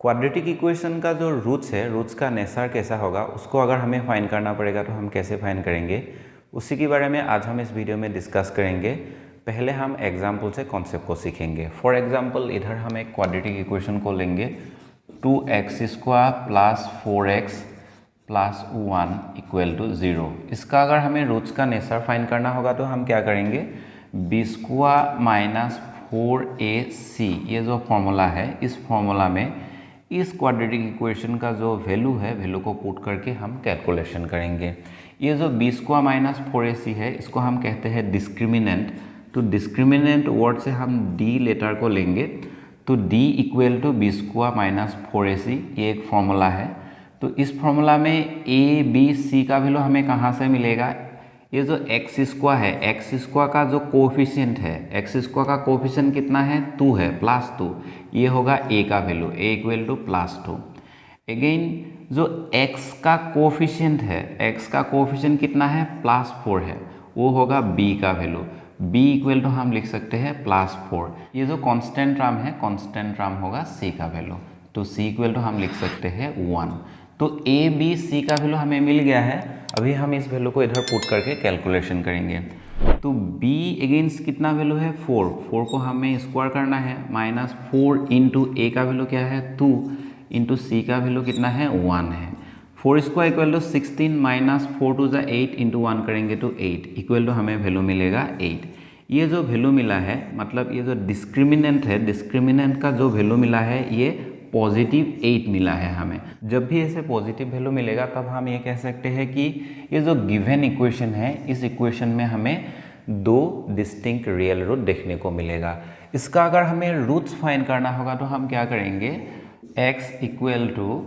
Quadratic equation का जो roots है, रूट्स का नेचर कैसा होगा उसको अगर हमें फाइंड करना पड़ेगा तो हम कैसे फाइंड करेंगे, उसी के बारे में आज हम इस वीडियो में डिस्कस करेंगे। पहले हम एग्जाम्पल से कॉन्सेप्ट को सीखेंगे। फॉर एग्जाम्पल इधर हम एक क्वाड्रेटिक इक्वेशन को लेंगे 2x² plus 4x plus 1 equal to 0। इसका अगर हमें रूट्स का नेचर फाइंड करना होगा तो हम क्या करेंगे, b² माइनस 4ac, ये जो फॉर्मूला है, इस फॉर्मूला में इस क्वाड्रेटिक इक्वेशन का जो वैल्यू है, वैल्यू को पुट करके हम कैलकुलेशन करेंगे। ये जो b² माइनस 4ac है, इसको हम कहते हैं डिस्क्रिमिनेंट। तो डिस्क्रिमिनेंट वर्ड से हम d लेटर को लेंगे, तो d equal to b² minus 4ac, ये एक फॉर्मूला है। तो इस फॉर्मूला में a b c का वैल्यू हमें कहाँ से मिलेगा, ये जो x² है, x² का जो कोफिशिएंट है, x² का कोफिशिएंट कितना है, 2 है, +2, ये होगा a का वैल्यू, a इक्वल टू +2। अगेन जो x का कोफिशिएंट है, x का कोफिशिएंट कितना है, +4 है, वो होगा b का वैल्यू, b इक्वल टू हम लिख सकते हैं +4। ये जो कांस्टेंट टर्म है, कांस्टेंट टर्म होगा c का वैल्यू, तो c इक्वल टू हम लिख सकते हैं 1। तो a b c का वैल्यू हमें मिल गया है। अभी हम इस वैल्यू को इधर पुट करके कैलकुलेशन करेंगे। तो b अगेंस्ट कितना वैल्यू है, 4 को हमें स्क्वायर करना है, माइनस 4 इंटू a का वैल्यू क्या है, 2 इंटू c का वैल्यू कितना है, 1 है। 4² equal to 16 minus 4 two 8 into 1 करेंगे तो 8 इक्वल टू हमें वैल्यू मिलेगा 8। ये जो वैल्यू मिला है, मतलब ये जो डिस्क्रिमिनेंट है, डिस्क्रिमिनेंट का जो वैल्यू मिला है ये पॉजिटिव 8 मिला है हमें। जब भी ऐसे पॉजिटिव वैल्यू मिलेगा तब हम ये कह सकते हैं कि ये जो गिवन इक्वेशन है, इस इक्वेशन में हमें दो डिस्टिंक्ट रियल रूट देखने को मिलेगा। इसका अगर हमें रूट्स फाइंड करना होगा तो हम क्या करेंगे, x equal to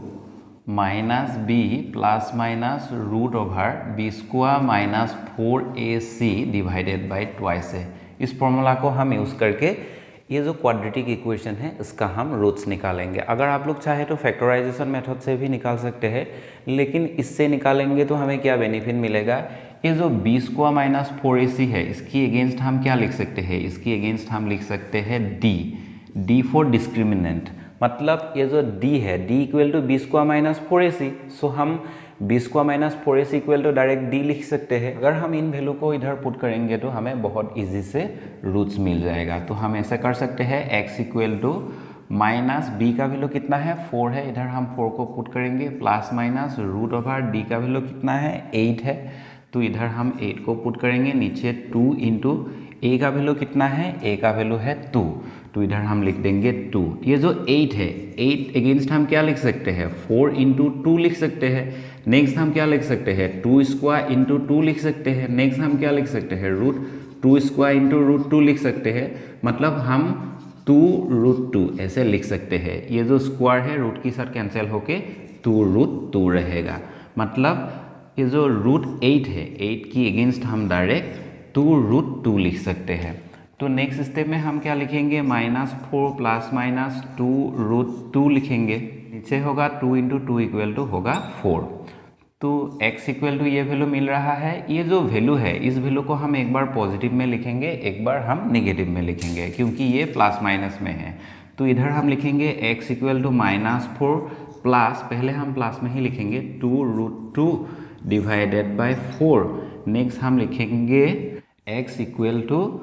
minus b plus minus root over b² minus 4ac divided by twice है। इस फॉर्मूला को हम यूज़ करके ये जो क्वाड्रेटिक इक्वेशन है इसका हम रूट्स निकालेंगे। अगर आप लोग चाहे तो फैक्टराइजेशन मेथड से भी निकाल सकते हैं, लेकिन इससे निकालेंगे तो हमें क्या बेनिफिट मिलेगा, ये जो b² माइनस 4ac है, इसकी अगेंस्ट हम क्या लिख सकते हैं, इसकी अगेंस्ट हम लिख सकते हैं d फॉर डिस्क्रिमिनेंट। मतलब ये जो d है, d equal to b² minus 4ac, so हम b² minus 4ac equal to direct d लिख सकते हैं। अगर हम इन वैल्यू को इधर पुट करेंगे तो हमें बहुत इजी से रूट्स मिल जाएगा। तो हम ऐसा कर सकते हैं, x equal to minus b का वैल्यू कितना है, 4 है, इधर हम 4 को पुट करेंगे, plus minus root over d का वैल्यू कितना है, 8 है, तो इधर हम 8 को पुट करेंगे, नीचे 2 इंटू a का वैल्यू कितना है, a का वैल्यू है 2, तो इधर हम लिख देंगे 2। ये जो 8 है, 8 अगेंस्ट हम क्या लिख सकते हैं, 4 इंटू 2 लिख सकते हैं। नेक्स्ट हम क्या लिख सकते हैं, 2² इंटू 2 लिख सकते हैं। नेक्स्ट हम क्या लिख सकते हैं, √2² इंटू √2 लिख सकते हैं। मतलब हम 2√2 ऐसे लिख सकते हैं। ये जो स्क्वायर है रूट की साथ कैंसिल होके 2√2 रहेगा। मतलब ये जो √8 है, 8 की अगेंस्ट हम डायरेक्ट 2√2 लिख सकते हैं। तो नेक्स्ट स्टेप में हम क्या लिखेंगे, -4 प्लस माइनस 2√2 लिखेंगे, नीचे होगा 2 इंटू 2 इक्वल टू होगा 4। तो x इक्वल टू ये वैल्यू मिल रहा है। ये जो वैल्यू है, इस वैल्यू को हम एक बार पॉजिटिव में लिखेंगे, एक बार हम नेगेटिव में लिखेंगे, क्योंकि ये प्लस माइनस में है। तो इधर हम लिखेंगे x इक्वल टू -4 प्लस, पहले हम प्लस में ही लिखेंगे, 2√2 डिवाइडेड बाई 4। नेक्स्ट हम लिखेंगे x इक्वल टू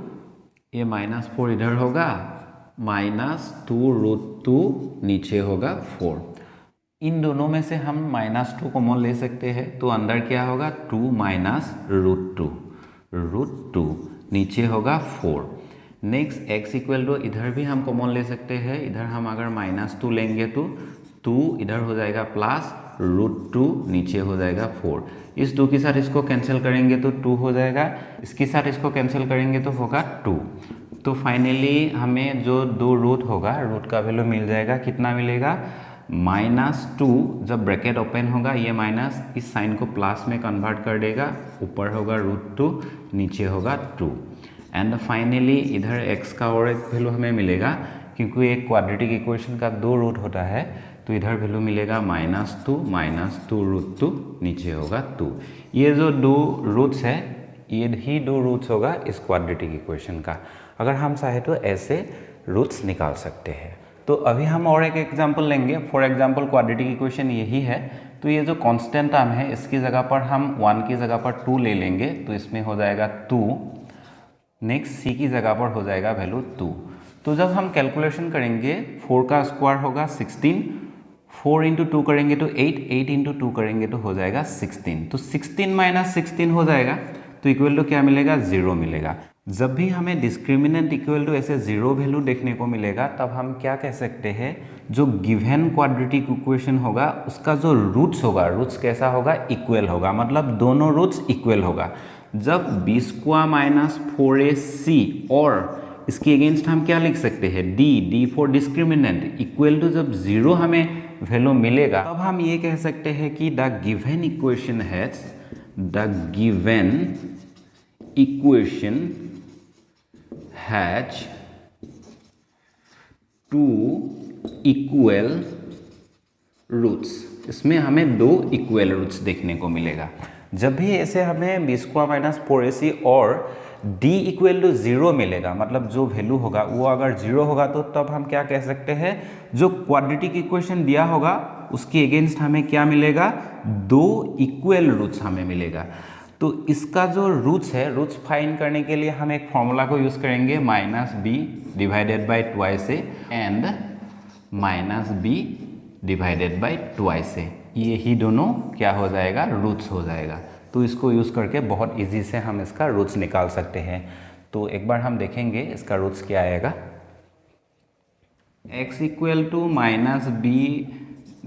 ये -4 इधर होगा, -2√2 नीचे होगा 4। इन दोनों में से हम -2 कॉमन ले सकते हैं, तो अंदर क्या होगा, 2 माइनस √2 नीचे होगा 4। नेक्स्ट x इक्वल टू इधर भी हम कॉमन ले सकते हैं, इधर हम अगर -2 लेंगे तो 2 इधर हो जाएगा प्लस √2 नीचे हो जाएगा 4। इस 2 के साथ इसको कैंसिल करेंगे तो 2 हो जाएगा, इसके साथ इसको कैंसिल करेंगे तो होगा 2। तो फाइनली हमें जो 2 रूट होगा, रूट का वैल्यू मिल जाएगा, कितना मिलेगा, -2। जब ब्रैकेट ओपन होगा, ये माइनस इस साइन को प्लस में कन्वर्ट कर देगा, ऊपर होगा √2, नीचे होगा 2। एंड फाइनली इधर x का और एक वैल्यू हमें मिलेगा, क्योंकि एक क्वाड्रेटिक इक्वेशन का 2 रूट होता है, तो इधर वैल्यू मिलेगा -2 नीचे होगा 2। ये जो 2 रूट्स है, ये ही 2 रूट्स होगा इस क्वाड्रेटिक इक्वेशन का। अगर हम चाहे तो ऐसे रूट्स निकाल सकते हैं। तो अभी हम और एक एग्जांपल लेंगे। फॉर एग्जांपल क्वाड्रेटिक इक्वेशन यही है, तो ये जो कांस्टेंट टर्म है इसकी जगह पर हम 1 की जगह पर 2 ले लेंगे, तो इसमें हो जाएगा 2। नेक्स्ट सी की जगह पर हो जाएगा वैल्यू 2। तो जब हम कैलकुलेशन करेंगे 4 का स्क्वायर होगा 16, 4 इंटू 2 करेंगे तो 8, 8 इंटू 2 करेंगे तो हो जाएगा 16। तो 16 माइनस 16 हो जाएगा, तो इक्वल टू क्या मिलेगा, 0 मिलेगा। जब भी हमें डिस्क्रिमिनेंट इक्वल टू ऐसे 0 वैल्यू देखने को मिलेगा तब हम क्या कह सकते हैं, जो गिवन क्वाड्रेटिक इक्वेशन होगा उसका जो रूट्स होगा, रूट्स कैसा होगा, इक्वल होगा, मतलब दोनों रूट्स इक्वल होगा। जब b स्क्वायर माइनस 4ac और इसके अगेंस्ट हम क्या लिख सकते हैं, d for discriminant equal to जब 0 हमें वैल्यू मिलेगा तब हम ये कह सकते हैं कि the given equation has, the given equation has 2 equal roots. इसमें हमें 2 इक्वल रूट्स देखने को मिलेगा। जब भी ऐसे हमें b स्क्वायर माइनस 4ac और d इक्वल टू 0 मिलेगा, मतलब जो वैल्यू होगा वो अगर 0 होगा तो तब हम क्या कह सकते हैं, जो क्वाड्रेटिक इक्वेशन दिया होगा उसके अगेंस्ट हमें क्या मिलेगा, 2 इक्वल रूट्स हमें मिलेगा। तो इसका जो रूट्स है, रूट्स फाइंड करने के लिए हम एक फॉर्मूला को यूज़ करेंगे, minus b divided by twice a and minus b divided by twice a. ये ही दोनों क्या हो जाएगा, रूट्स हो जाएगा। तो इसको यूज़ करके बहुत इजी से हम इसका रूट्स निकाल सकते हैं। तो एक बार हम देखेंगे इसका रूट्स क्या आएगा। x equal to minus b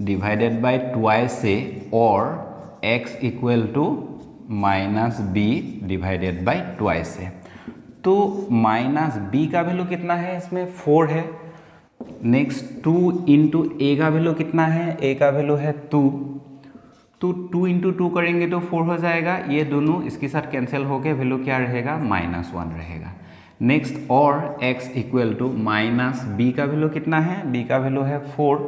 divided by twice a और x equal to minus b divided by twice a. तो माइनस बी का वैल्यू कितना है, इसमें 4 है। नेक्स्ट 2 इंटू ए का वैल्यू कितना है, ए का वैल्यू है 2। तो 2 इंटू 2 करेंगे तो 4 हो जाएगा। ये दोनों इसके साथ कैंसिल होकर वैल्यू क्या रहेगा, -1 रहेगा। नेक्स्ट और x equal to minus B का वैल्यू कितना है, b का वैल्यू है 4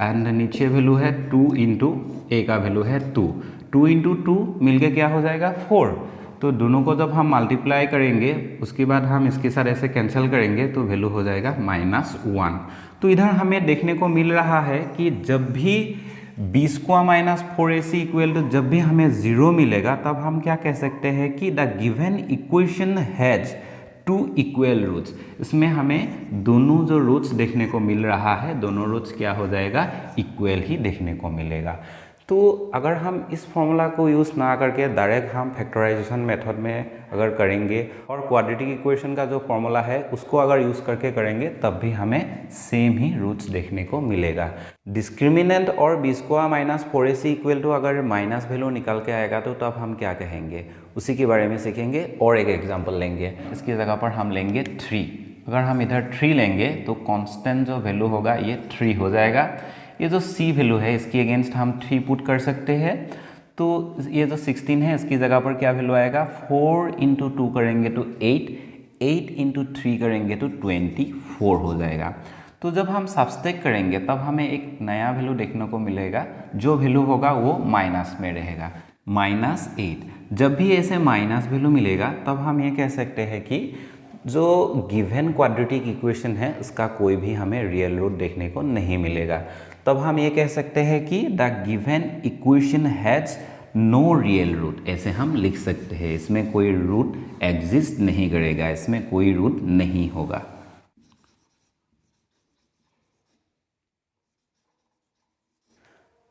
एंड नीचे वैल्यू है 2 इंटू ए का वैल्यू है 2। 2 इंटू 2 मिलके क्या हो जाएगा, 4। तो दोनों को जब हम मल्टीप्लाई करेंगे उसके बाद हम इसके साथ ऐसे कैंसिल करेंगे तो वैल्यू हो जाएगा -1। तो इधर हमें देखने को मिल रहा है कि जब भी b square minus 4ac equal to जब भी हमें 0 मिलेगा तब हम क्या कह सकते हैं कि the given equation has 2 equal roots. इसमें हमें दोनों जो रूट्स देखने को मिल रहा है, दोनों रूट्स क्या हो जाएगा, इक्वल ही देखने को मिलेगा। तो अगर हम इस फॉर्मूला को यूज़ ना करके डायरेक्ट हम फैक्टराइजेशन मेथड में अगर करेंगे और क्वाड्रेटिक इक्वेशन का जो फॉर्मूला है उसको अगर यूज़ करके करेंगे तब भी हमें सेम ही रूट्स देखने को मिलेगा। डिस्क्रिमिनेंट और b square minus 4ac equal to अगर माइनस वैल्यू निकल के आएगा तो तब हम क्या कहेंगे, उसी के बारे में सीखेंगे और एक एग्जाम्पल लेंगे। इसकी जगह पर हम लेंगे 3। अगर हम इधर 3 लेंगे तो कॉन्स्टेंट जो वैल्यू होगा ये 3 हो जाएगा। ये जो c वैल्यू है इसके अगेंस्ट हम 3 पुट कर सकते हैं। तो ये जो 16 है इसकी जगह पर क्या वैल्यू आएगा, 4 इंटू 2 करेंगे तो 8, 8 इंटू 3 करेंगे तो 24 हो जाएगा। तो जब हम सब्सट्रैक्ट करेंगे तब हमें एक नया वैल्यू देखने को मिलेगा, जो वैल्यू होगा वो माइनस में रहेगा, -8। जब भी ऐसे माइनस वैल्यू मिलेगा तब हम ये कह सकते हैं कि जो गिवन क्वाड्रेटिक इक्वेशन है उसका कोई भी हमें रियल रूट देखने को नहीं मिलेगा। तब हम ये कह सकते हैं कि the given equation has no real root, ऐसे हम लिख सकते हैं। इसमें कोई रूट एग्जिस्ट नहीं करेगा, इसमें कोई रूट नहीं होगा।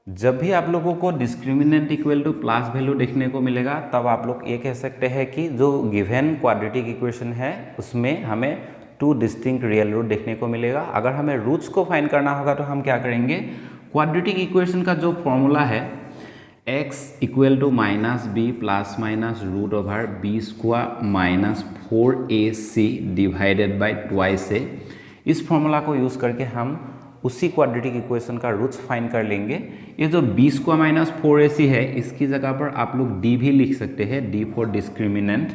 जब भी आप लोगों को discriminant equal two plus value देखने को मिलेगा तब आप लोग ये कह सकते हैं कि जो गिवन क्वाड्रेटिक इक्वेशन है उसमें हमें 2 डिस्टिंक्ट रियल रूट देखने को मिलेगा। अगर हमें रूट्स को फाइंड करना होगा तो हम क्या करेंगे, क्वाड्रेटिक इक्वेशन का जो फॉर्मूला है x equal to minus b plus minus root over b square minus 4ac divided by twice a, इस फॉर्मूला को यूज़ करके हम उसी क्वाड्रेटिक इक्वेशन का रूट्स फाइंड कर लेंगे। ये जो b स्क्वायर माइनस 4ac है इसकी जगह पर आप लोग d भी लिख सकते हैं, d फॉर डिस्क्रिमिनेंट।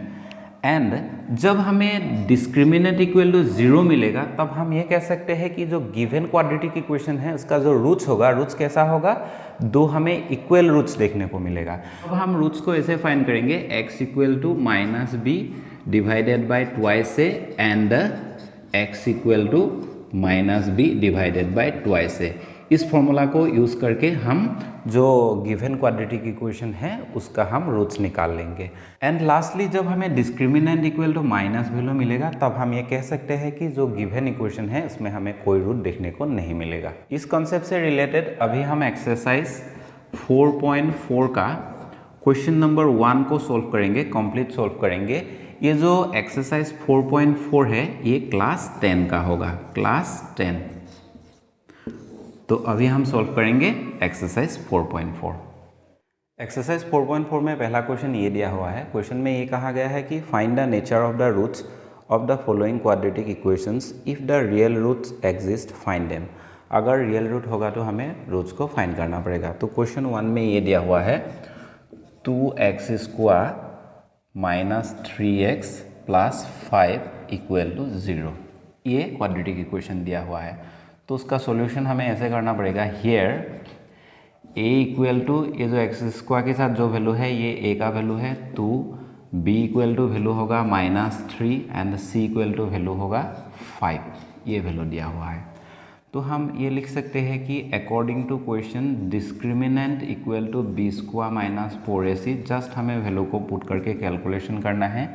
एंड जब हमें डिस्क्रिमिनेंट इक्वल टू 0 मिलेगा तब हम ये कह सकते हैं कि जो गिवन क्वाड्रेटिक इक्वेशन है उसका जो रूट्स होगा, रूट्स कैसा होगा, 2 हमें इक्वल रूट्स देखने को मिलेगा। अब हम रूट्स को ऐसे फाइंड करेंगे, x equal to minus b divided by twice a and x equal to minus b divided by twice a. इस फॉर्मूला को यूज़ करके हम जो गिवन क्वाड्रेटिक इक्वेशन है उसका हम रूट्स निकाल लेंगे। एंड लास्टली जब हमें discriminant equal to minus value मिलेगा तब हम ये कह सकते हैं कि जो गिवन इक्वेशन है इसमें हमें कोई रूट देखने को नहीं मिलेगा। इस कॉन्सेप्ट से रिलेटेड अभी हम एक्सरसाइज 4.4 का क्वेश्चन नंबर 1 को सोल्व करेंगे, कंप्लीट सोल्व करेंगे। ये जो एक्सरसाइज 4.4 है ये क्लास 10 का होगा, क्लास 10। तो अभी हम सॉल्व करेंगे एक्सरसाइज 4.4। एक्सरसाइज 4.4 में पहला क्वेश्चन ये दिया हुआ है। क्वेश्चन में ये कहा गया है कि find the nature of the roots of the following quadratic equations if the real roots exist find them. अगर रियल रूट होगा तो हमें रूट्स को फाइंड करना पड़ेगा। तो क्वेश्चन 1 में ये दिया हुआ है 2x² minus 3x plus 5 equal to 0। ये क्वाड्रेटिक इक्वेशन दिया हुआ है। तो उसका सॉल्यूशन हमें ऐसे करना पड़ेगा। हियर a इक्वल टू ये जो x² के साथ जो वैल्यू है ये a का वैल्यू है 2, b इक्वल टू वैल्यू होगा -3 and c equal to value होगा 5। ये वैल्यू दिया हुआ है। तो हम ये लिख सकते हैं कि according to question discriminant equal to b² minus 4ac। Just हमें वैल्यू को पुट करके कैलकुलेशन करना है।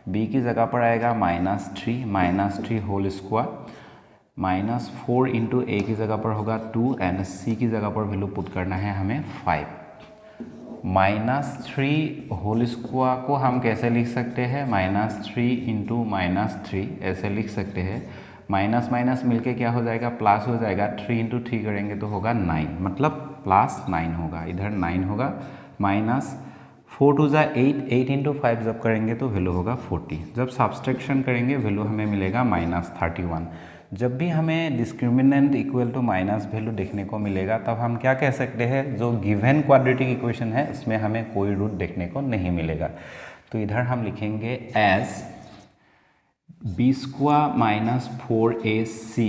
b की जगह पर आएगा -3 होल स्क्वायर, -4 इंटू a की जगह पर होगा 2 एंड c की जगह पर वैल्यू पुट करना है हमें 5। -3 होल स्क्वायर को हम कैसे लिख सकते हैं? -3 इंटू -3 ऐसे लिख सकते हैं। माइनस माइनस मिलके क्या हो जाएगा? प्लस हो जाएगा। 3 इंटू 3 करेंगे तो होगा 9, मतलब +9 होगा। इधर 9 होगा, -4 टू जा 8 इंटू 5 जब करेंगे तो वैल्यू होगा 40। जब सब्सट्रैक्शन करेंगे वैल्यू हमें मिलेगा -31। जब भी हमें discriminant equal to minus value देखने को मिलेगा तब हम क्या कह सकते हैं? जो गिवन क्वाड्रेटिक इक्वेशन है उसमें हमें कोई रूट देखने को नहीं मिलेगा। तो इधर हम लिखेंगे as b² minus 4ac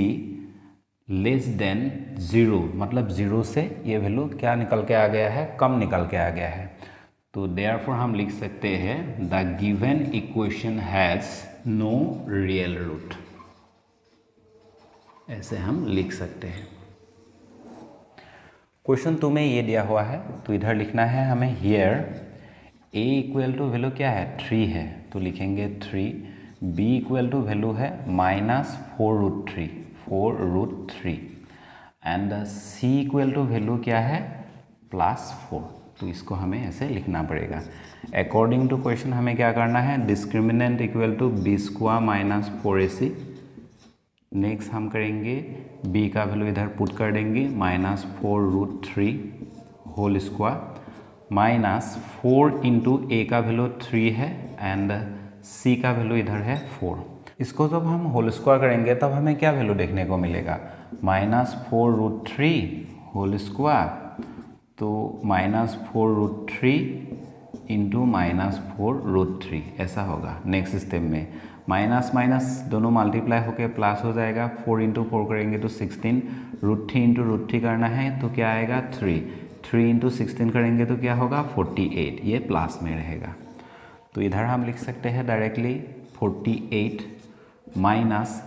less than 0, मतलब 0 से ये वैल्यू क्या निकल के आ गया है? कम निकल के आ गया है। तो देयरफॉर हम लिख सकते हैं the given equation has no real root. ऐसे हम लिख सकते हैं। क्वेश्चन 2 में ये दिया हुआ है तो इधर लिखना है हमें here a equal to value क्या है? 3 है तो लिखेंगे 3। b इक्वल टू वैल्यू है -4√3 and c equal to value क्या है? +4। तो इसको हमें ऐसे लिखना पड़ेगा। अकॉर्डिंग टू क्वेश्चन हमें क्या करना है? Discriminant equal to b² minus 4ac। Next हम करेंगे b का वैल्यू इधर पुट कर देंगे -4√3 होल स्क्वायर, -4 इंटू a का वैल्यू 3 है एंड c का वैल्यू इधर है 4। इसको जब हम होल स्क्वायर करेंगे तब हमें क्या वैल्यू देखने को मिलेगा? -4√3 होल स्क्वायर, तो -4√3 इंटू -4√3 ऐसा होगा। नेक्स्ट स्टेप में माइनस माइनस दोनों मल्टीप्लाई होकर प्लस हो जाएगा। 4 इंटू 4 करेंगे तो 16, √3 इंटू √3 करना है तो क्या आएगा? 3 इंटू 16 करेंगे तो क्या होगा? 48। ये प्लस में रहेगा। तो इधर हम लिख सकते हैं डायरेक्टली 48 माइनस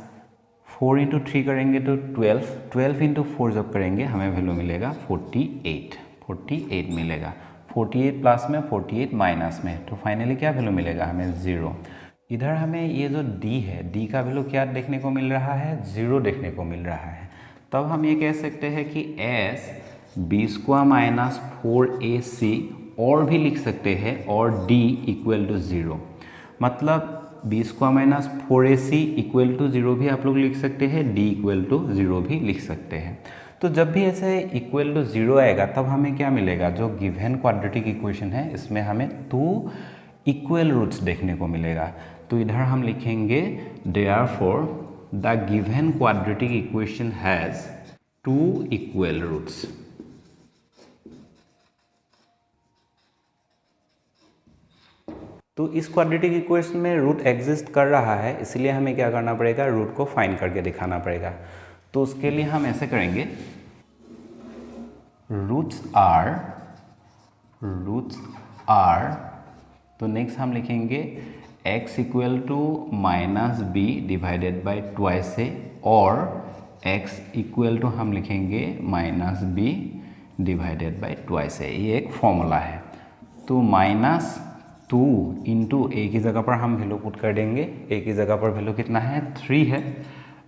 4 इंटू 3 करेंगे तो 12 इंटू 4 जब करेंगे हमें वैल्यू मिलेगा 48 मिलेगा। 48 प्लस में 48 माइनस में, तो फाइनली क्या वैल्यू मिलेगा हमें? 0। इधर हमें ये जो d है, d का वैल्यू क्या देखने को मिल रहा है? 0 देखने को मिल रहा है। तब हम ये कह सकते हैं कि एस b² माइनस 4ac और भी लिख सकते हैं और d इक्वल टू 0, मतलब b² minus 4ac equal to 0 भी आप लोग लिख सकते हैं, d इक्वल टू 0 भी लिख सकते हैं। तो जब भी ऐसे इक्वल टू 0 आएगा तब हमें क्या मिलेगा? जो गिवन क्वाड्रेटिक इक्वेशन है इसमें हमें 2 इक्वल रूट्स देखने को मिलेगा। तो इधर हम लिखेंगे therefore the given quadratic equation has 2 equal roots. तो इस क्वाड्रेटिक इक्वेशन में रूट एग्जिस्ट कर रहा है, इसलिए हमें क्या करना पड़ेगा? रूट को फाइंड करके दिखाना पड़ेगा। तो उसके लिए हम ऐसे करेंगे, रूट्स आर, तो नेक्स्ट हम लिखेंगे x equal to -b divided by twice a और x इक्वल टू हम लिखेंगे minus b divided by twice है, ये एक फॉर्मूला है। तो माइनस 2 इंटू ए की जगह पर हम वैल्यू पुट कर देंगे, ए की जगह पर वैल्यू कितना है 3 है,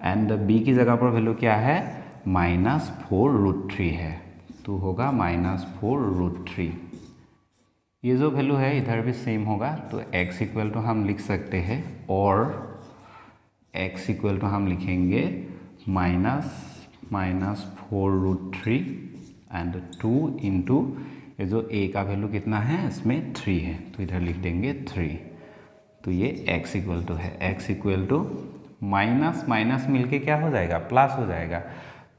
एंड बी की जगह पर वैल्यू क्या है -4√3 है, तो होगा -4√3। ये जो वैल्यू है इधर भी सेम होगा, तो x इक्वल टू हम लिख सकते हैं, और x इक्वल टू हम लिखेंगे -4√3 एंड 2 इंटू ये जो a का वैल्यू कितना है इसमें 3 है, तो इधर लिख देंगे 3। तो ये x इक्वल टू है, x equal to minus minus मिलके क्या हो जाएगा प्लस हो जाएगा,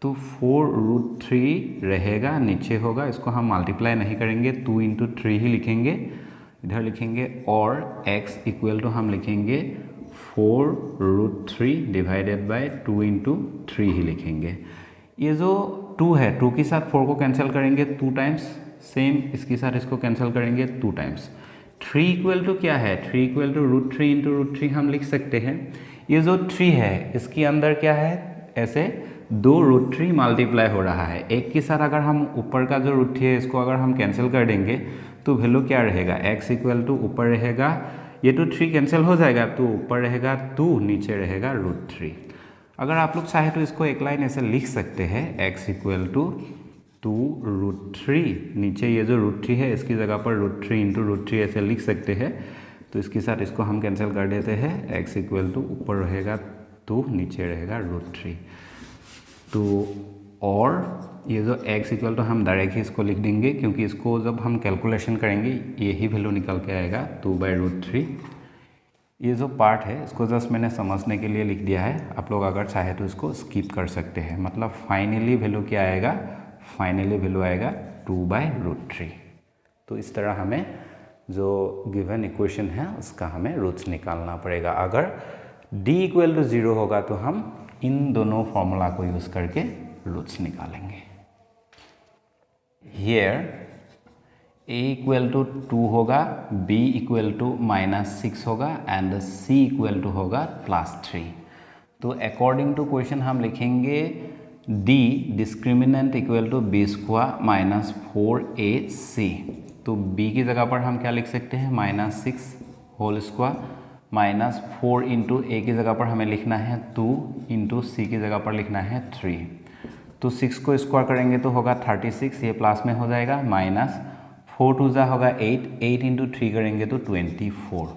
तो 4√3 रहेगा, नीचे होगा, इसको हम मल्टीप्लाई नहीं करेंगे, 2 इंटू 3 ही लिखेंगे, इधर लिखेंगे, और x इक्वल टू हम लिखेंगे 4√3 डिवाइडेड बाय 2 इंटू 3 ही लिखेंगे। ये जो 2 है 2 के साथ 4 को कैंसिल करेंगे 2 टाइम्स, सेम इसके साथ इसको कैंसिल करेंगे 2 टाइम्स। 3 इक्वल टू क्या है, 3 इक्वल टू √3 इंटू √3 हम लिख सकते हैं। ये जो 3 है इसके अंदर क्या है, ऐसे 2√3 मल्टीप्लाई हो रहा है, एक के साथ अगर हम ऊपर का जो √3 है इसको अगर हम कैंसिल कर देंगे तो वैल्यू क्या रहेगा, x इक्वल टू ऊपर रहेगा, ये तो 3 कैंसिल हो जाएगा, तो ऊपर रहेगा 2, नीचे रहेगा √3। अगर आप लोग चाहे तो इसको एक लाइन ऐसे लिख सकते हैं, x इक्वल टू 2√3, नीचे ये जो √3 है इसकी जगह पर √3 इंटू √3 ऐसे लिख सकते हैं, तो इसके साथ इसको हम कैंसिल कर देते हैं, x इक्वल टू ऊपर रहेगा 2, नीचे रहेगा √3। तो और ये जो x इक्वल टू हम डायरेक्ट ही इसको लिख देंगे, क्योंकि इसको जब हम कैलकुलेशन करेंगे यही वैल्यू निकल के आएगा 2/√3। ये जो पार्ट है इसको जस्ट मैंने समझने के लिए लिख दिया है, आप लोग अगर चाहे तो इसको स्किप कर सकते हैं। मतलब फाइनली वैल्यू क्या आएगा, फाइनली वैल्यू आएगा 2/√3। तो इस तरह हमें जो गिवन इक्वेशन है उसका हमें रूट्स निकालना पड़ेगा। अगर d इक्वल टू 0 होगा तो हम इन दोनों फॉर्मूला को यूज़ करके रूट्स निकालेंगे। हियर a इक्वल टू 2 होगा, b इक्वल टू -6 होगा, एंड c इक्वल टू होगा +3। तो अकॉर्डिंग टू क्वेश्चन हम लिखेंगे d discriminant equal to b square minus 4ac। तो b की जगह पर हम क्या लिख सकते हैं, -6 होल स्क्वायर माइनस 4 इंटू ए की जगह पर हमें लिखना है 2 इंटू सी की जगह पर लिखना है 3। तो 6 को स्क्वायर करेंगे तो होगा 36, ये प्लस में हो जाएगा, माइनस 4 2 जा होगा 8, 8 इंटू 3 करेंगे तो 24।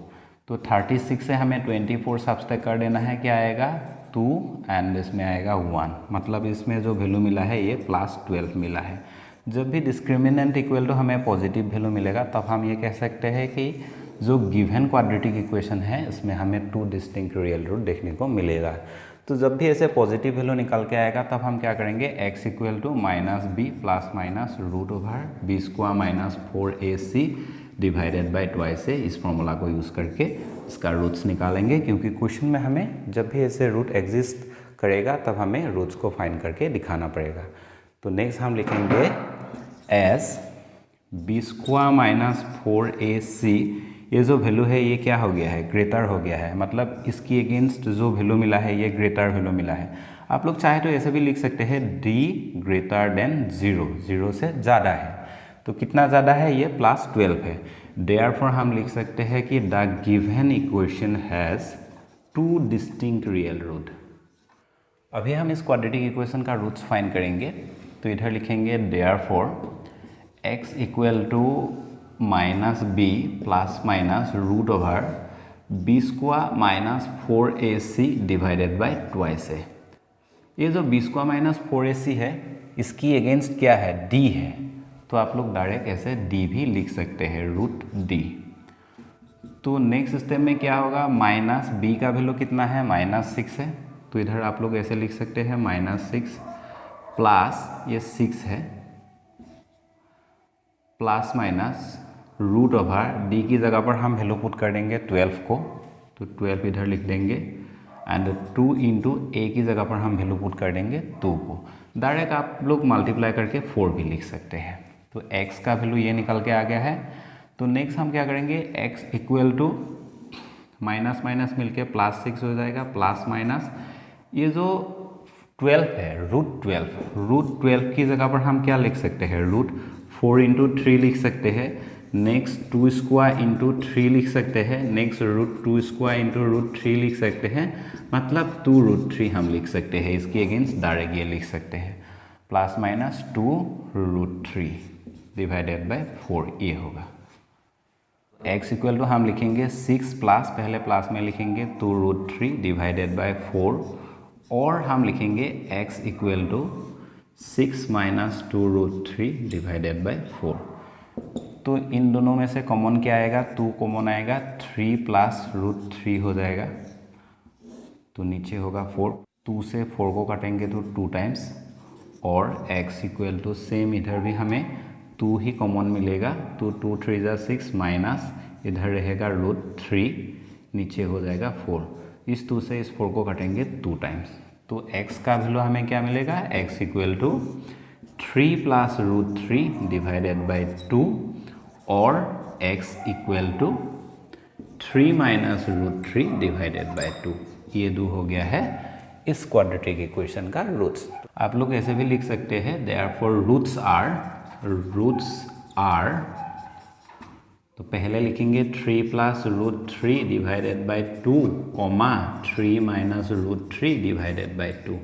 तो 36 से हमें 24 सब्सट्रैक्ट कर देना है, क्या आएगा 2 एंड इसमें आएगा 1, मतलब इसमें जो वैल्यू मिला है ये +12 मिला है। जब भी डिस्क्रिमिनेंट इक्वल टू हमें पॉजिटिव वैल्यू मिलेगा तब हम ये कह सकते हैं कि जो गिवन क्वाड्रेटिक इक्वेशन है इसमें हमें 2 डिस्टिंक्ट रियल रूट देखने को मिलेगा। तो जब भी ऐसे पॉजिटिव वैल्यू निकल के आएगा तब हम क्या करेंगे, x equal to -b plus minus √b square minus 4ac divided by twice a, इस फॉर्मूला को यूज़ करके इसका रूट्स निकालेंगे, क्योंकि क्वेश्चन में हमें जब भी ऐसे रूट एग्जिस्ट करेगा तब हमें रूट्स को फाइंड करके दिखाना पड़ेगा। तो नेक्स्ट हम लिखेंगे S b square minus 4ac, ये जो वैल्यू है ये क्या हो गया है, ग्रेटर हो गया है, मतलब इसकी अगेंस्ट जो वैल्यू मिला है ये ग्रेटर वैल्यू मिला है। आप लोग चाहे तो ऐसे भी लिख सकते हैं d ग्रेटर देन 0, 0 से ज़्यादा है। तो कितना ज़्यादा है, ये +12 है। देयरफॉर हम लिख सकते हैं कि the given equation has 2 distinct real root. अभी हम इस क्वाड्रेटिक इक्वेशन का रूट्स फाइंड करेंगे, तो इधर लिखेंगे therefore x equal to -b plus minus √b square minus 4ac divided by twice a. ये जो b स्क्वायर माइनस 4ac है इसकी अगेंस्ट क्या है, d है, तो आप लोग डायरेक्ट ऐसे d भी लिख सकते हैं, √d। तो नेक्स्ट स्टेप में क्या होगा, -b का वैल्यू कितना है, -6 है, तो इधर आप लोग ऐसे लिख सकते हैं -6 प्लस ये 6 है प्लस माइनस √d की जगह पर हम वैल्यू पुट कर देंगे 12 को, तो 12 इधर लिख देंगे, एंड 2 इंटू ए की जगह पर हम वैल्यू पुट कर देंगे 2 को। डायरेक्ट आप लोग मल्टीप्लाई करके 4 भी लिख सकते हैं। तो x का वैल्यू ये निकल के आ गया है। तो नेक्स्ट हम क्या करेंगे, x equal to minus minus मिलके +6 हो जाएगा, प्लस माइनस ये जो 12 है, √12 की जगह पर हम क्या लिख सकते हैं, √4 इंटू 3 लिख सकते हैं। नेक्स्ट 2 स्क्वायर इंटू 3 लिख सकते हैं। नेक्स्ट √2 स्क्वायर इंटू √3 लिख सकते हैं। मतलब 2√3 हम लिख सकते हैं। इसकी अगेंस्ट डायरेक्ट ये लिख सकते हैं, प्लस माइनस 2√3 डिवाइडेड बाय 4, ये होगा। x इक्वल टू हम लिखेंगे 6 प्लस, पहले प्लस में लिखेंगे 2√3 डिवाइडेड बाय 4, और हम लिखेंगे x equal to 6 minus 2√3 divided by 4। तो इन दोनों में से कॉमन क्या आएगा, 2 कॉमन आएगा, 3 प्लस √3 हो जाएगा, तो नीचे होगा 4। 2 से 4 को काटेंगे तो 2 टाइम्स, और x इक्वल टू सेम इधर भी हमें 2 ही कॉमन मिलेगा, तो 2 3 जा 6 माइनस इधर रहेगा √3, नीचे हो जाएगा 4। इस 2 से इस 4 को काटेंगे 2 टाइम्स, तो x का वैल्यू हमें क्या मिलेगा, x equal to 3 plus √3 divided by 2, और x equal to 3 minus √3 divided by 2। ये 2 हो गया है इस क्वाड्रेटिक इक्वेशन का रूट्स। आप लोग ऐसे भी लिख सकते हैं, देयरफॉर रूट्स आर, तो पहले लिखेंगे 3 plus √3 divided by 2, comma 3 minus √3 divided by 2।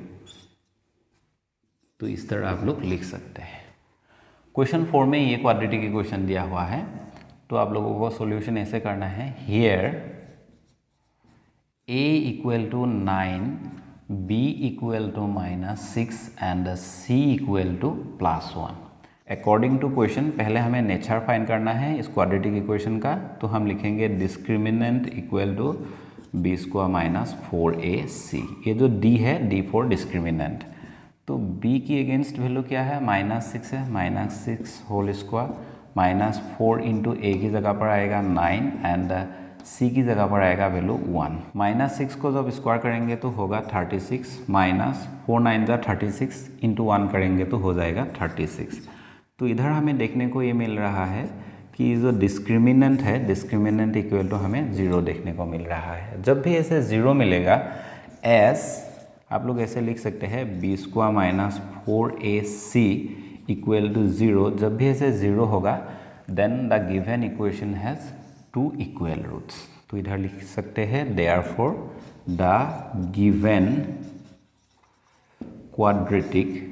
तो इस तरह आप लोग लिख सकते हैं। क्वेश्चन 4 में ये क्वाड्रेटिक इक्वेशन दिया हुआ है, तो आप लोगों को सॉल्यूशन ऐसे करना है, here a equal to 9, b equal to -6 and c equal to +1। According to question पहले हमें नेचर फाइंड करना है इस क्वाड्रेटिक इक्वेशन का, तो हम लिखेंगे discriminant equal to b² - 4ac। ये जो d है, d फॉर डिस्क्रिमिनेंट, तो b की अगेंस्ट वैल्यू क्या है, -6 है, -6 होल स्क्वायर, -4 इंटू a की जगह पर आएगा 9 एंड c की जगह पर आएगा वैल्यू 1। -6 को जब स्क्वायर करेंगे तो होगा 36, -4 9 जा 36 इंटू 1 करेंगे तो हो जाएगा 36। तो इधर हमें देखने को ये मिल रहा है कि जो डिस्क्रिमिनेंट है, डिस्क्रिमिनेंट इक्वल टू हमें 0 देखने को मिल रहा है। जब भी ऐसे 0 मिलेगा, एस आप लोग ऐसे लिख सकते हैं, b² - 4ac इक्वल टू 0। जब भी ऐसे 0 होगा, then the given equation has 2 equal roots. तो इधर लिख सकते हैं, देयरफॉर द गिवन क्वाड्रेटिक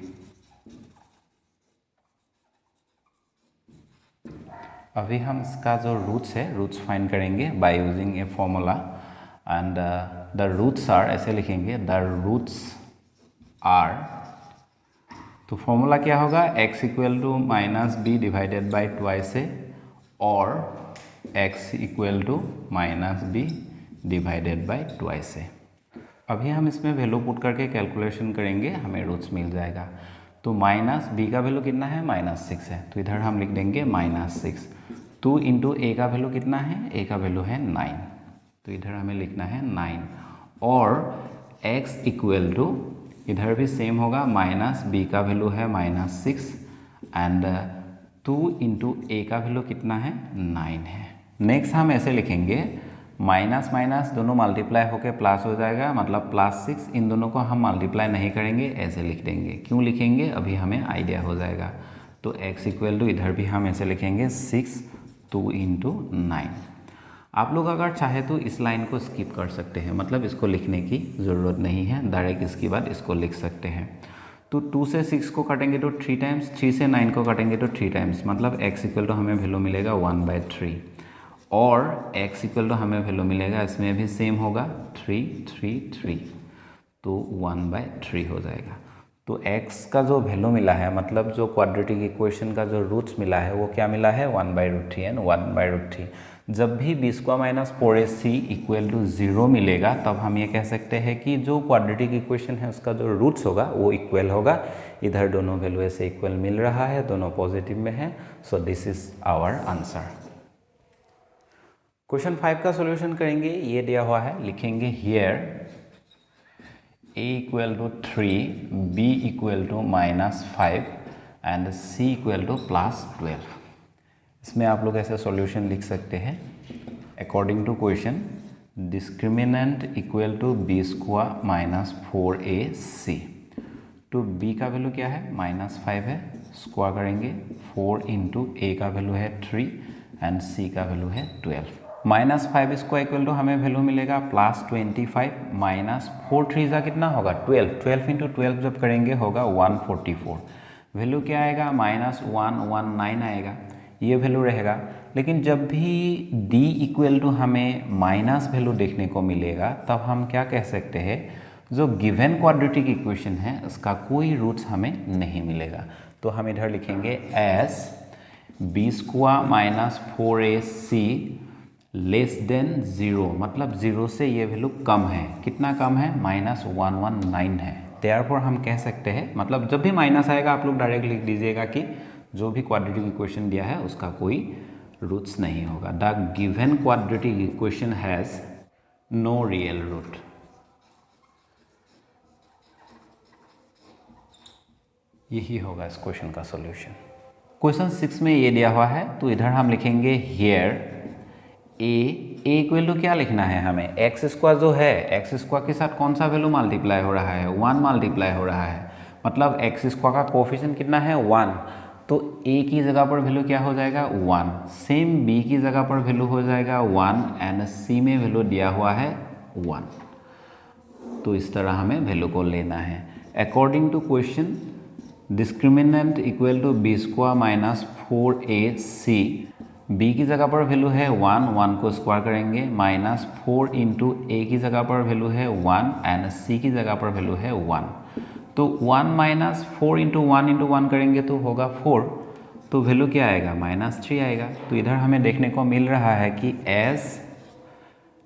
अभी हम इसका जो रूट्स है, रूट्स फाइंड करेंगे by using a formula, and the roots are, ऐसे लिखेंगे, द रूट्स आर, तो फॉर्मूला क्या होगा, x equal to -b divided by twice a, और x equal to -b divided by twice a. अभी हम इसमें वैल्यू पुट करके कैलकुलेशन करेंगे, हमें रूट्स मिल जाएगा। तो -b का वैल्यू कितना है, -6 है, तो इधर हम लिख देंगे -6। 2 इंटू a का वैल्यू कितना है, a का वैल्यू है 9, तो इधर हमें लिखना है 9, और x इक्वल टू इधर भी सेम होगा, -b का वैल्यू है -6 एंड 2 इंटू a का वैल्यू कितना है, 9 है। नेक्स्ट हम ऐसे लिखेंगे, माइनस माइनस दोनों मल्टीप्लाई होकर प्लस हो जाएगा, मतलब +6। इन दोनों को हम मल्टीप्लाई नहीं करेंगे, ऐसे लिख देंगे। क्यों लिखेंगे, अभी हमें आइडिया हो जाएगा। तो x इक्वल टू इधर भी हम ऐसे लिखेंगे 6, 2 इंटू 9। आप लोग अगर चाहे तो इस लाइन को स्किप कर सकते हैं, मतलब इसको लिखने की ज़रूरत नहीं है, डायरेक्ट इसके बाद इसको लिख सकते हैं। तो 2 से 6 को काटेंगे तो 3 टाइम्स, 3 से 9 को काटेंगे तो 3 टाइम्स, मतलब x इक्वल टू हमें वैल्यू मिलेगा 1/3, और x इक्वल टू हमें वैल्यू मिलेगा, इसमें भी सेम होगा 3 3 3, तो 1/3 हो जाएगा। तो x का जो वैल्यू मिला है, मतलब जो क्वाड्रेटिक इक्वेशन का जो रूट्स मिला है, वो क्या मिला है, 1/3 एंड 1/3। जब भी b² - 4ac इक्वल टू 0 मिलेगा, तब हम ये कह सकते हैं कि जो क्वाड्रेटिक इक्वेशन है उसका जो रूट्स होगा वो इक्वल होगा। इधर दोनों वैल्यू ऐसे इक्वल मिल रहा है, दोनों पॉजिटिव में है, so this is our answer. Question 5 का सॉल्यूशन करेंगे, ये दिया हुआ है, लिखेंगे here a equal to 3, b equal to -5 and c equal to +12। इसमें आप लोग ऐसे सॉल्यूशन लिख सकते हैं, according to question discriminant equal to b² - 4ac। To b का वैल्यू क्या है -5 है, स्क्वायर करेंगे 4 इंटू ए का वैल्यू है 3 एंड सी का वैल्यू है 12। -5 स्क्वायर इक्वल टू हमें वैल्यू मिलेगा +25 माइनस 4 3 जा कितना होगा 12 इंटू 12 जब करेंगे होगा 144। वैल्यू क्या आएगा -119 आएगा, ये वैल्यू रहेगा। लेकिन जब भी d इक्वल टू हमें माइनस वैल्यू देखने को मिलेगा तब हम क्या कह सकते हैं, जो गिवन क्वाड्रेटिक इक्वेशन है उसका कोई रूट्स हमें नहीं मिलेगा। तो हम इधर लिखेंगे as b square minus 4ac less than 0, मतलब 0 से ये वैल्यू कम है। कितना कम है -119 है। देयरफॉर हम कह सकते हैं, मतलब जब भी माइनस आएगा आप लोग डायरेक्ट लिख दीजिएगा कि जो भी क्वाड्रेटिक इक्वेशन दिया है उसका कोई रूट्स नहीं होगा। The given quadratic equation has no real root. यही होगा इस क्वेश्चन का सॉल्यूशन। क्वेश्चन 6 में ये दिया हुआ है, तो इधर हम लिखेंगे हियर ए इक्वल टू क्या लिखना है हमें, एक्स स्क्वायर जो है एक्स स्क्वायर के साथ कौन सा वैल्यू मल्टीप्लाई हो रहा है 1 मल्टीप्लाई हो रहा है, मतलब एक्स स्क्वायर का कोफिशिएंट कितना है 1, तो ए की जगह पर वैल्यू क्या हो जाएगा 1, सेम बी की जगह पर वैल्यू हो जाएगा 1 एंड सी में वैल्यू दिया हुआ है 1। तो इस तरह हमें वैल्यू को लेना है। According to question discriminant equal to b square minus 4ac, b की जगह पर वैल्यू है 1 को स्क्वायर करेंगे -4 इंटू ए की जगह पर वैल्यू है 1 एंड सी की जगह पर वैल्यू है 1। तो 1 - 4 इंटू 1 करेंगे तो होगा 4, तो वैल्यू क्या आएगा -3 आएगा। तो इधर हमें देखने को मिल रहा है कि एस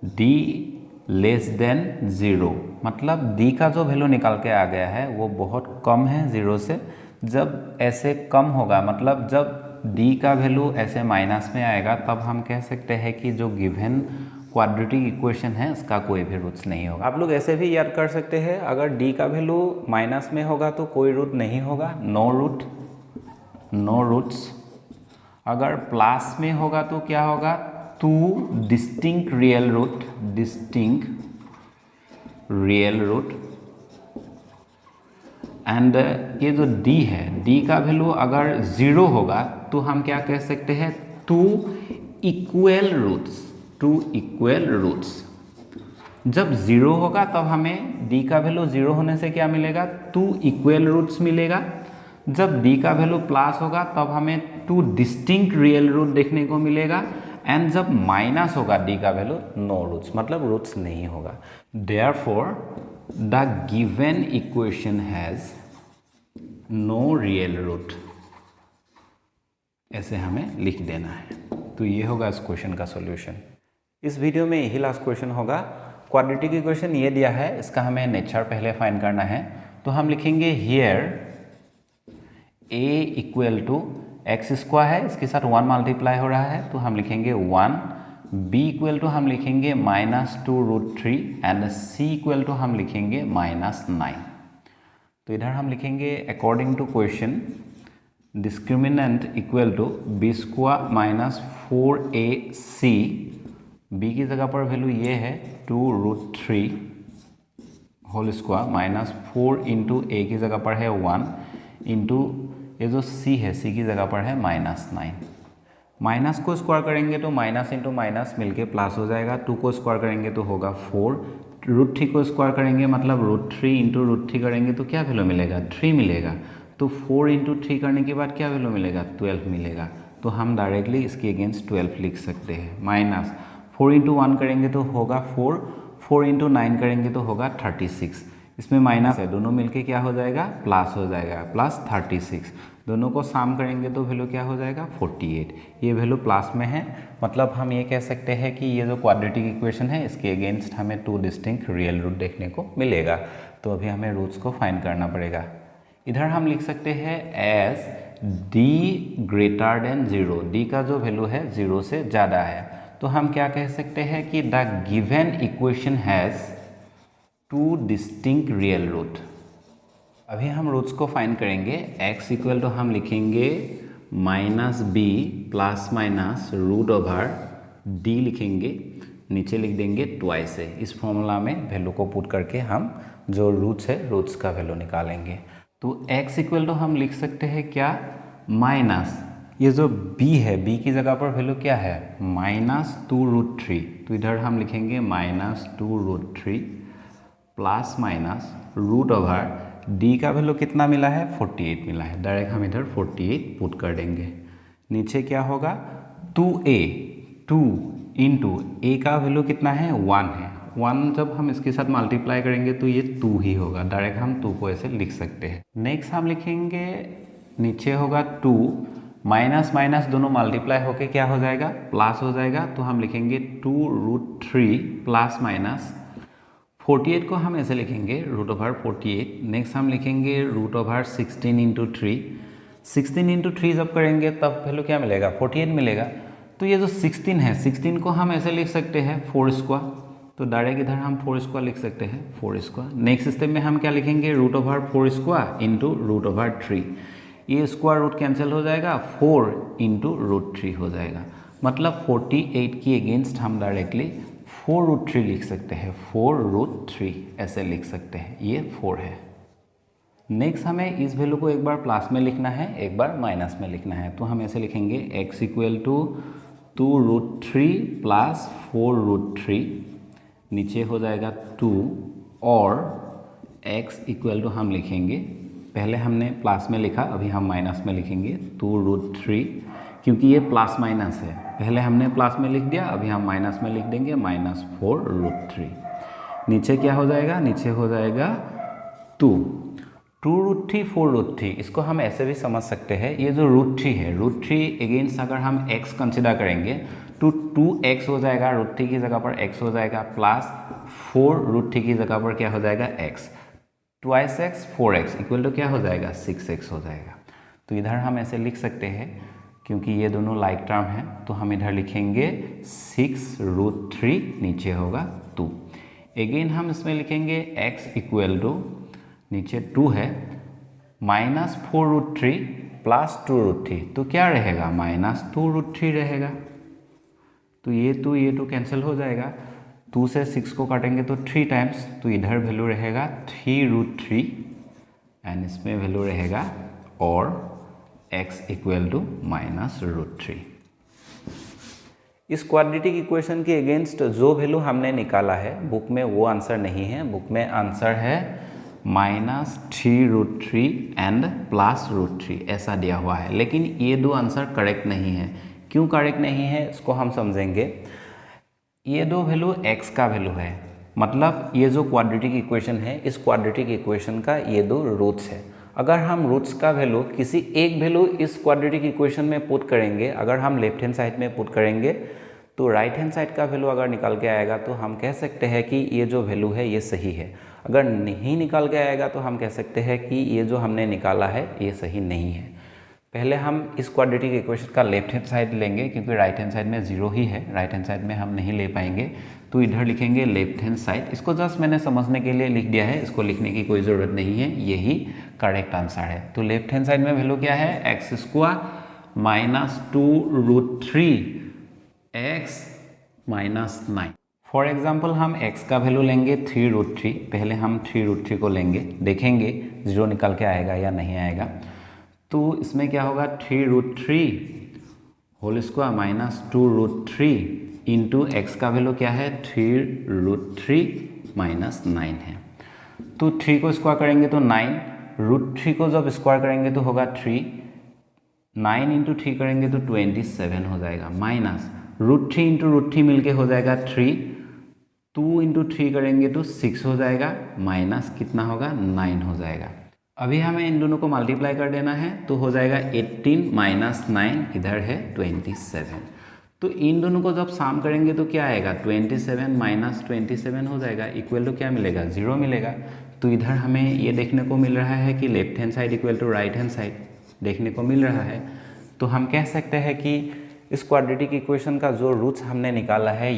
डी लेस देन 0, मतलब डी का जो वैल्यू निकाल के आ गया है वो बहुत कम है 0 से। जब ऐसे कम होगा, मतलब जब डी का वैल्यू ऐसे माइनस में आएगा, तब हम कह सकते हैं कि जो गिवन क्वाड्रेटिक इक्वेशन है उसका कोई भी रूट्स नहीं होगा। आप लोग ऐसे भी याद कर सकते हैं, अगर डी का वैल्यू माइनस में होगा तो कोई रूट नहीं होगा, नो रूट्स। अगर प्लस में होगा तो क्या होगा 2 डिस्टिंक्ट रियल रूट। एंड ये जो d है, d का वैल्यू अगर 0 होगा तो हम क्या कह सकते हैं 2 इक्वल रूट्स। जब 0 होगा तब हमें d का वैल्यू 0 होने से क्या मिलेगा 2 इक्वल रूट्स मिलेगा। जब d का वैल्यू प्लस होगा तब हमें 2 डिस्टिंक्ट रियल रूट देखने को मिलेगा। एंड जब माइनस होगा d का वैल्यू नो रूट्स, मतलब रूट्स नहीं होगा। Therefore the given equation has no real root, ऐसे हमें लिख देना है। तो ये होगा इस क्वेश्चन का सॉल्यूशन। इस वीडियो में यही लास्ट क्वेश्चन होगा। क्वाड्रेटिक इक्वेशन ये दिया है, इसका हमें नेचर पहले फाइंड करना है। तो हम लिखेंगे here a equal to x square है, इसके साथ 1 मल्टीप्लाई हो रहा है, तो हम लिखेंगे 1। b इक्वल टू हम लिखेंगे -2√3 एंड c इक्वल टू हम लिखेंगे -9। तो इधर हम लिखेंगे according to question discriminant equal to b square minus 4ac, b की जगह पर वैल्यू ये है 2√3 होल स्क्वायर -4 इंटू ए की जगह पर है 1 इंटू ये जो c है c की जगह पर है -9। माइनस को स्क्वायर करेंगे तो माइनस इंटू माइनस मिलके प्लस हो जाएगा। 2 को स्क्वायर करेंगे तो होगा 4। √3 को स्क्वायर करेंगे मतलब √3 इंटू √3 करेंगे तो क्या वैल्यू मिलेगा 3 मिलेगा। तो 4 इंटू 3 करने के बाद क्या वैल्यू मिलेगा 12 मिलेगा। तो हम डायरेक्टली इसके अगेंस्ट 12 लिख सकते हैं। -4 इंटू 1 करेंगे तो होगा 4 इंटू 9 करेंगे तो होगा 36। इसमें माइनस है, दोनों मिलके क्या हो जाएगा प्लस हो जाएगा, +36। दोनों को सम करेंगे तो वैल्यू क्या हो जाएगा 48। ये वैल्यू प्लस में है, मतलब हम ये कह सकते हैं कि ये जो क्वाड्रेटिक इक्वेशन है इसके अगेंस्ट हमें 2 डिस्टिंक्ट रियल रूट देखने को मिलेगा। तो अभी हमें रूट्स को फाइंड करना पड़ेगा। इधर हम लिख सकते हैं as d greater than 0, d का जो वैल्यू है 0 से ज़्यादा है। तो हम क्या कह सकते हैं कि the given equation has 2 distinct real root. अभी हम रूट्स को फाइंड करेंगे। x इक्वल टू हम लिखेंगे -b प्लस माइनस √d लिखेंगे, नीचे लिख देंगे ट्वाइस है। इस फॉर्मूला में वैल्यू को पुट करके हम जो रूट्स है रूट्स का वैल्यू निकालेंगे। तो x इक्वल टू हम लिख सकते हैं क्या, माइनस ये जो b है, b की जगह पर वैल्यू क्या है, -2√3। तो इधर हम लिखेंगे -2√3 plus minus root over d का वैल्यू कितना मिला है, 48 मिला है। डायरेक्ट हम इधर 48 पुट कर देंगे। नीचे क्या होगा, 2a, 2 इंटू a का वैल्यू कितना है, 1 है। 1 जब हम इसके साथ मल्टीप्लाई करेंगे तो ये 2 ही होगा। डायरेक्ट हम 2 को ऐसे लिख सकते हैं। नेक्स्ट हम लिखेंगे, नीचे होगा 2 माइनस माइनस दोनों मल्टीप्लाई होके क्या हो जाएगा, प्लस हो जाएगा। तो हम लिखेंगे 2√3 प्लस माइनस 48 को हम ऐसे लिखेंगे √48। नेक्स्ट हम लिखेंगे √16 इंटू 3। 16 इंटू 3 जब करेंगे तब वैल्यू क्या मिलेगा, 48 मिलेगा। तो ये जो 16 है, 16 को हम ऐसे लिख सकते हैं 4 स्क्वायर। तो डायरेक्ट इधर हम 4 स्क्वायर लिख सकते हैं, 4 स्क्वायर। नेक्स्ट स्टेप में हम क्या लिखेंगे, √4 स्क्वायर इंटू √3। ये स्क्वायर रूट कैंसिल हो जाएगा, 4 इंटू √3 हो जाएगा। मतलब 48 की अगेंस्ट हम डायरेक्टली 4√3 लिख सकते हैं, 4√3 ऐसे लिख सकते हैं। ये 4 है। नेक्स्ट हमें इस वैल्यू को एक बार प्लस में लिखना है, एक बार माइनस में लिखना है। तो हम ऐसे लिखेंगे x इक्वल टू 2√3 प्लस 4√3, नीचे हो जाएगा 2, और x इक्वल टू हम लिखेंगे, पहले हमने प्लस में लिखा, अभी हम माइनस में लिखेंगे 2√3, क्योंकि ये प्लस माइनस है। पहले हमने प्लस में लिख दिया, अभी हम माइनस में लिख देंगे -4√3। नीचे क्या हो जाएगा, नीचे हो जाएगा 2√3 4√3। इसको हम ऐसे भी समझ सकते हैं, ये जो √3 है, √3 अगेंस्ट अगर हम x कंसिडर करेंगे तो 2x हो जाएगा, √3 की जगह पर x हो जाएगा, प्लस 4√3 की जगह पर क्या हो जाएगा, x, 2x 4x equal to क्या हो जाएगा, 6x हो जाएगा। तो इधर हम ऐसे लिख सकते हैं, क्योंकि ये दोनों लाइक टर्म है, तो हम इधर लिखेंगे 6√3, नीचे होगा 2। अगेन हम इसमें लिखेंगे x इक्वल टू, नीचे 2 है, -4√3 प्लस 2√3। तो क्या रहेगा, -2√3 रहेगा। तो ये 2 कैंसिल हो जाएगा। 2 से 6 को काटेंगे तो 3 टाइम्स, तो इधर वैल्यू रहेगा 3√3 एंड इसमें वैल्यू रहेगा और x इक्वल टू -√3। इस क्वाड्रेटिक इक्वेशन के अगेंस्ट जो वैल्यू हमने निकाला है बुक में वो आंसर नहीं है। बुक में आंसर है -3√3 एंड +√3 ऐसा दिया हुआ है, लेकिन ये दो आंसर करेक्ट नहीं है। क्यों करेक्ट नहीं है इसको हम समझेंगे। ये दो वैल्यू x का वैल्यू है, मतलब ये जो क्वाड्रेटिक इक्वेशन है, इस क्वाड्रेटिक इक्वेशन का ये दो रूट्स है। अगर हम रूट्स का वैल्यू किसी एक वैल्यू इस क्वाड्रेटिक इक्वेशन में पुट करेंगे, अगर हम लेफ्ट हैंड साइड में पुट करेंगे तो राइट हैंड साइड का वैल्यू अगर निकल के आएगा तो हम कह सकते हैं कि ये जो वैल्यू है ये सही है। अगर नहीं निकल के आएगा तो हम कह सकते हैं कि ये जो हमने निकाला है ये सही नहीं है। पहले हम इस क्वाड्रेटिक इक्वेशन का लेफ्ट हैंड साइड लेंगे, क्योंकि राइट हैंड साइड में 0 ही है, राइट हैंड साइड में हम नहीं ले पाएंगे। तो इधर लिखेंगे लेफ्ट हैंड साइड। इसको जस्ट मैंने समझने के लिए लिख दिया है, इसको लिखने की कोई ज़रूरत नहीं है, यही करेक्ट आंसर है। तो लेफ्ट हैंड साइड में वैल्यू क्या है, x² -2√3 x -9। फॉर एग्जाम्पल हम x का वैल्यू लेंगे 3√3। पहले हम 3√3 को लेंगे, देखेंगे 0 निकल के आएगा या नहीं आएगा। तो इसमें क्या होगा, 3√3 होल स्क्वायर -2√3 इंटू एक्स का वैल्यू क्या है, 3√3 -9 है। तो 3 को स्क्वायर करेंगे तो 9, √3 को जब स्क्वायर करेंगे तो होगा 3, 9 इंटू 3 करेंगे तो 27 हो जाएगा, माइनस √3 इंटू √3 मिलके हो जाएगा 3, 2 इंटू 3 करेंगे तो 6 हो जाएगा, माइनस कितना होगा, 9 हो जाएगा। अभी हमें इन दोनों को मल्टीप्लाई कर देना है, तो हो जाएगा 18 -9, इधर है 27। तो इन दोनों को जब साम करेंगे तो क्या आएगा, 27 - 27 हो जाएगा, इक्वल टू क्या मिलेगा, 0 मिलेगा। तो इधर हमें ये देखने को मिल रहा है कि left hand side equal to right hand side देखने को मिल रहा है। तो हम कह सकते हैं कि इस क्वाड्रेटिक इक्वेशन का जो रूट्स हमने निकाला है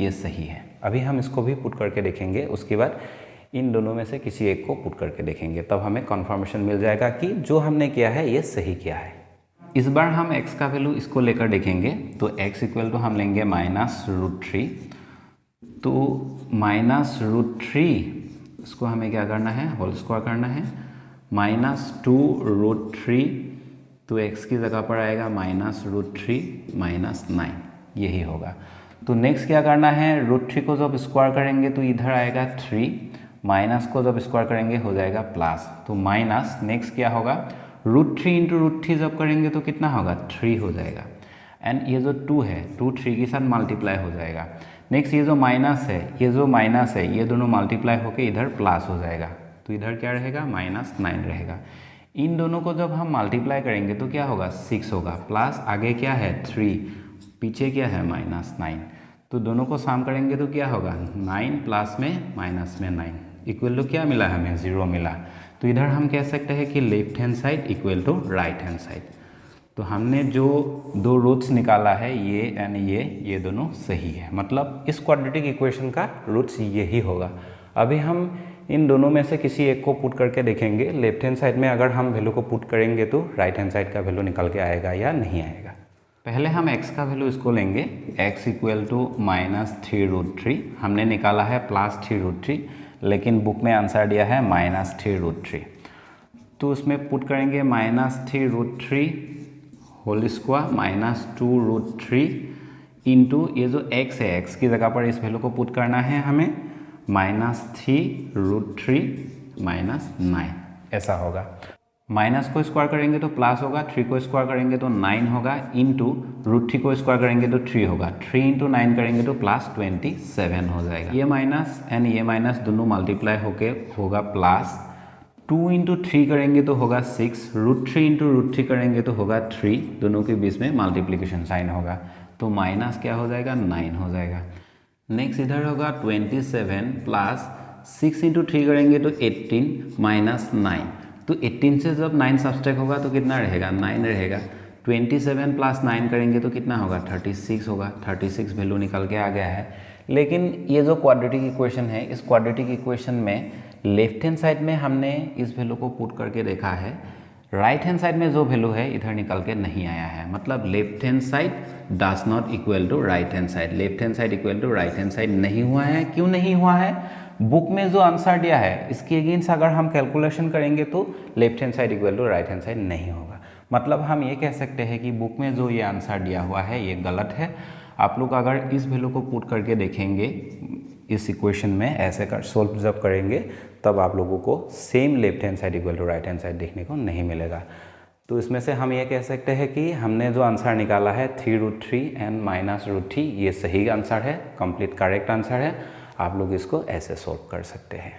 ये सही है। अभी हम इसको भी पुट करके देखेंगे, उसके बाद इन दोनों में से किसी एक को पुट करके देखेंगे, तब हमें कन्फर्मेशन मिल जाएगा कि जो हमने किया है ये सही किया है। इस बार हम x का वैल्यू इसको लेकर देखेंगे। तो x इक्वल टू हम लेंगे -√3। तो -√3 इसको हमें क्या करना है, होल स्क्वायर करना है, -2√3, तो x की जगह पर आएगा -√3 -9, यही होगा। तो नेक्स्ट क्या करना है, √3 को जब स्क्वायर करेंगे तो इधर आएगा 3, माइनस को जब स्क्वायर करेंगे हो जाएगा प्लस, तो माइनस नेक्स्ट क्या होगा, √3 इंटू √3 जब करेंगे तो कितना होगा, 3 हो जाएगा। एंड ये जो 2 है, 2 3 के साथ मल्टीप्लाई हो जाएगा। नेक्स्ट ये जो माइनस है, ये जो माइनस है, ये दोनों मल्टीप्लाई होकर इधर प्लस हो जाएगा, तो इधर क्या रहेगा, -9 रहेगा। इन दोनों को जब हम मल्टीप्लाई करेंगे तो क्या होगा, 6 होगा, प्लस आगे क्या है 3, पीछे क्या है -9, तो दोनों को सम करेंगे तो क्या होगा, 9 प्लस में माइनस में 9 इक्वल टू क्या मिला हमें, 0 मिला। तो इधर हम कह सकते हैं कि left hand side equal to right hand side. तो हमने जो दो रूट्स निकाला है, ये एंड ये दोनों सही है, मतलब इस क्वाड्रेटिक इक्वेशन का रूट्स यही होगा। अभी हम इन दोनों में से किसी एक को पुट करके देखेंगे, लेफ्ट हैंड साइड में अगर हम वैल्यू को पुट करेंगे तो राइट हैंड साइड का वैल्यू निकल के आएगा या नहीं आएगा। पहले हम x का वैल्यू इसको लेंगे, x इक्वल टू -3√3, हमने निकाला है +3√3, लेकिन बुक में आंसर दिया है -3√3, तो उसमें पुट करेंगे -3√3 होल स्क्वायर -2√3 इंटू ये जो x है, x की जगह पर इस वैल्यू को पुट करना है हमें, -3√3 -9 ऐसा होगा। माइनस को स्क्वायर करेंगे तो प्लस होगा, 3 को स्क्वायर करेंगे तो 9 होगा, इंटू √3 को स्क्वायर करेंगे तो 3 होगा, 3 इंटू 9 करेंगे तो +27 हो जाएगा। ये माइनस एंड ये माइनस दोनों मल्टीप्लाई होके होगा प्लस, 2 इंटू 3 करेंगे तो होगा 6, √3 इंटू √3 करेंगे तो होगा 3, दोनों के बीच में मल्टीप्लिकेशन साइन होगा, तो माइनस क्या हो जाएगा, 9 हो जाएगा। नेक्स्ट इधर होगा 27 प्लस 6 इंटू 3 करेंगे तो 18 -9, तो 18 से जब 9 सब्सट्रैक्ट होगा तो कितना रहेगा, 9 रहेगा। 27 प्लस 9 करेंगे तो कितना होगा, 36 होगा, 36 वैल्यू निकल के आ गया है। लेकिन ये जो क्वाड्रेटिक इक्वेशन है, इस क्वाड्रेटिक इक्वेशन में लेफ्ट हैंड साइड में हमने इस वैल्यू को पुट करके देखा है, राइट हैंड साइड में जो वैल्यू है इधर निकल के नहीं आया है, मतलब left hand side does not equal to right hand side, left hand side equal to right hand side नहीं हुआ है। क्यों नहीं हुआ है, बुक में जो आंसर दिया है इसके अगेंस्ट अगर हम कैलकुलेशन करेंगे तो left hand side equal to right hand side नहीं होगा। मतलब हम ये कह सकते हैं कि बुक में जो ये आंसर दिया हुआ है ये गलत है। आप लोग अगर इस वैल्यू को पुट करके देखेंगे इस इक्वेशन में, ऐसे कर सोल्व जब करेंगे तब आप लोगों को same left hand side equal to right hand side देखने को नहीं मिलेगा। तो इसमें से हम ये कह सकते हैं कि हमने जो आंसर निकाला है 3√3 एंड -√3 ये सही आंसर है, कंप्लीट करेक्ट आंसर है। आप लोग इसको ऐसे सोल्व कर सकते हैं।